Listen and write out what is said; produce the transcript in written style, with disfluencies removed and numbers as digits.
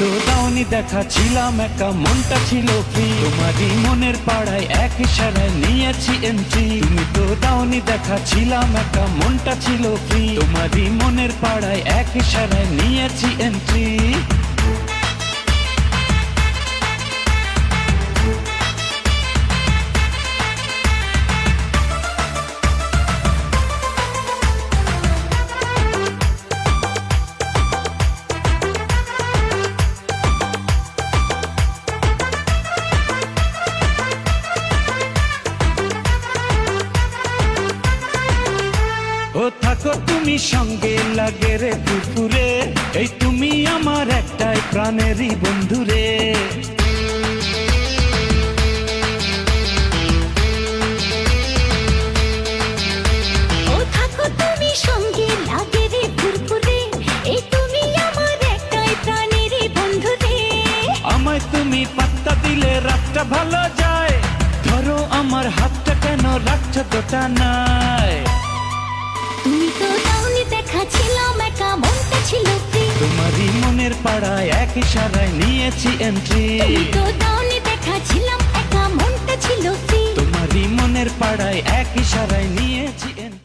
তো দাওনি দেখা, ছিলাম একা, মনটা ছিল ফ্রি। তোমারই মনের পাড়ায় এক ইশারায় নিয়েছি এন্ট্রি। তুমি তো দাওনি দেখা, ছিলাম একা, মনটা ছিল ফ্রি। তোমারই মনের পাড়ায় এক ইশারায় নিয়েছি এন্ট্রি। ও থাকো তুমি সঙ্গে, লাগে রে দুপুরে, এই তুমি আমার একটাই প্রাণেরই বন্ধুরে। ও থাকো তুমি সঙ্গে, লাগে রে ফুরফুরে, এই তুমি আমার একটাই প্রাণের বন্ধু রে। আমায় তুমি পাত্তা দিলে রাতটা ভালো যায়, ধরো আমার হাতটা, কেন রাখছো দুটা নাই। তুমি তো দাওনি দেখা, ছিলাম একা, মনটা ছিল ফ্রি। তোমারই মনের পাড়ায় এক ইশারায় নিয়েছি এন্ট্রি। তুমি তো দাওনি দেখা, ছিলাম একা, মনটা ছিল ফ্রি। তোমারই মনের পাড়ায় এক ইশারায় নিয়েছি এন্ট্রি।